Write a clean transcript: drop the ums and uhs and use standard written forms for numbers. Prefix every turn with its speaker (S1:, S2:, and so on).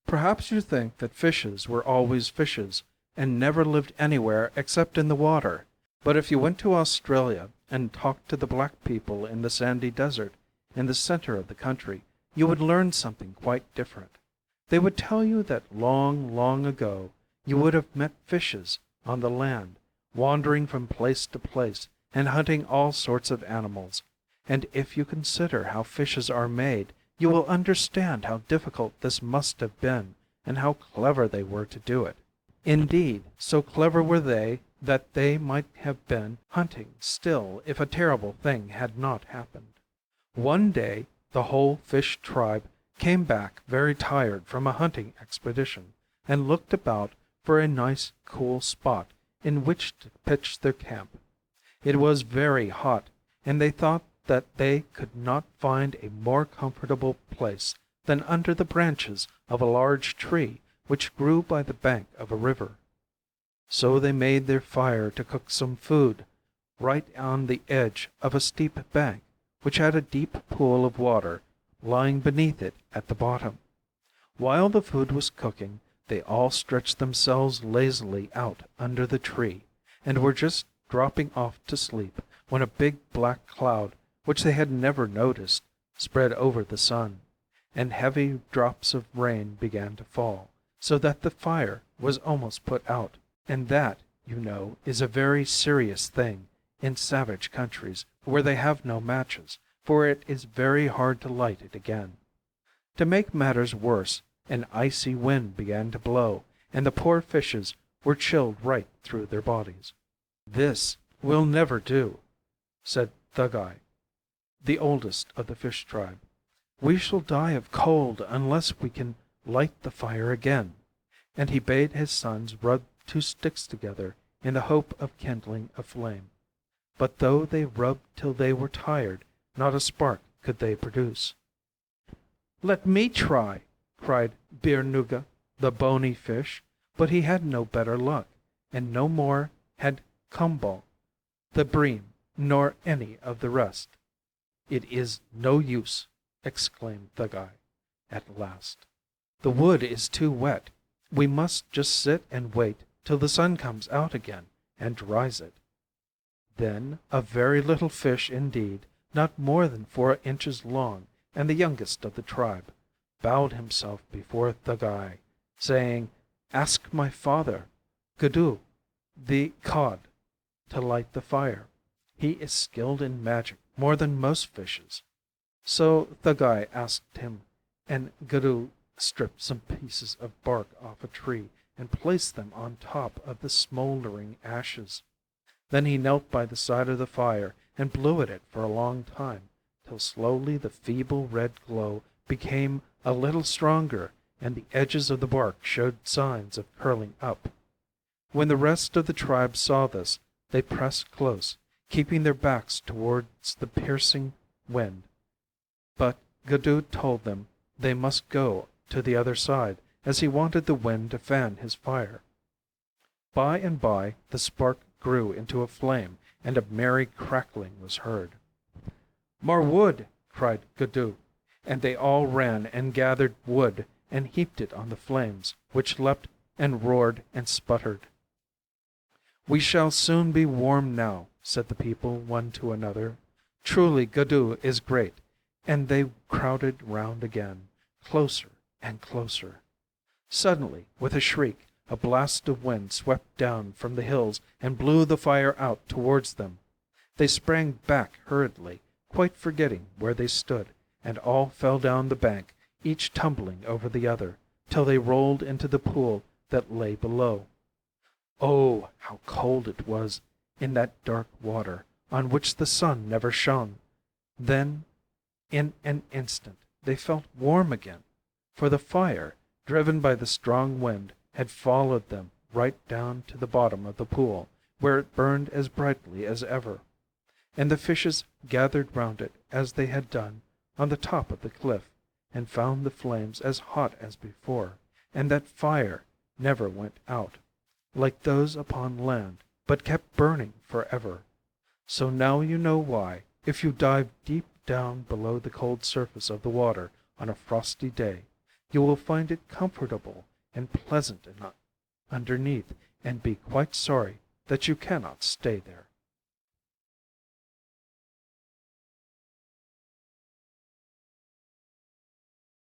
S1: Perhaps you think that fishes were always fishes, and never lived anywhere except in the water. But if you went to Australia and talked to the black people in the sandy desert, in the center of the country, you would learn something quite different. They would tell you that long, long ago you would have met fishes on the land, wandering from place to place and hunting all sorts of animals. And if you consider how fishes are made, you will understand how difficult this must have been, and how clever they were to do it. Indeed, so clever were they that they might have been hunting still if a terrible thing had not happened. One day the whole fish tribe came back very tired from a hunting expedition, and looked about for a nice cool spot in which to pitch their camp. It was very hot, and they thought that they could not find a more comfortable place than under the branches of a large tree which grew by the bank of a river. So they made their fire to cook some food right on the edge of a steep bank, which had a deep pool of water lying beneath it at the bottom. While the food was cooking, they all stretched themselves lazily out under the tree, and were just dropping off to sleep when a big black cloud, which they had never noticed, spread over the sun, and heavy drops of rain began to fall, so that the fire was almost put out. And that, you know, is a very serious thing in savage countries where they have no matches, for it is very hard to light it again. To make matters worse, an icy wind began to blow, and the poor fishes were chilled right through their bodies. "This will never do," said Thuggai, the oldest of the fish tribe. "We shall die of cold unless we can light the fire again." And he bade his sons rub 2 sticks together in the hope of kindling a flame. But though they rubbed till they were tired, not a spark could they produce. "Let me try," cried Birnuga, the bony fish, but he had no better luck, and no more had Kumbal, the bream, nor any of the rest. "It is no use," exclaimed Thuggai at last. "The wood is too wet. We must just sit and wait till the sun comes out again and dries it." Then a very little fish indeed, not more than 4 inches long, and the youngest of the tribe, bowed himself before Thuggai, saying, "Ask my father, Gudu, the cod, to light the fire. He is skilled in magic more than most fishes." So Thuggai asked him, and Gudu stripped some pieces of bark off a tree and placed them on top of the smoldering ashes. Then he knelt by the side of the fire and blew at it for a long time, till slowly the feeble red glow became a little stronger, and the edges of the bark showed signs of curling up. When the rest of the tribe saw this, they pressed close, keeping their backs towards the piercing wind. But Gudu told them they must go to the other side, as he wanted the wind to fan his fire. By and by the spark grew into a flame, and a merry crackling was heard. "More wood!" cried Gudu, and they all ran and gathered wood and heaped it on the flames, which leapt and roared and sputtered. "We shall soon be warm now," said the people one to another. "Truly Gudu is great," and they crowded round again, closer and closer. Suddenly, with a shriek, a blast of wind swept down from the hills and blew the fire out towards them. They sprang back hurriedly, quite forgetting where they stood, and all fell down the bank, each tumbling over the other, till they rolled into the pool that lay below. Oh, how cold it was in that dark water, on which the sun never shone! Then, in an instant, they felt warm again, for the fire, driven by the strong wind, had followed them right down to the bottom of the pool, where it burned as brightly as ever. And the fishes gathered round it as they had done on the top of the cliff, and found the flames as hot as before, and that fire never went out, like those upon land, but kept burning forever. So now you know why, if you dive deep down below the cold surface of the water on a frosty day, You will find it comfortable and pleasant underneath, and be quite sorry that you cannot stay there.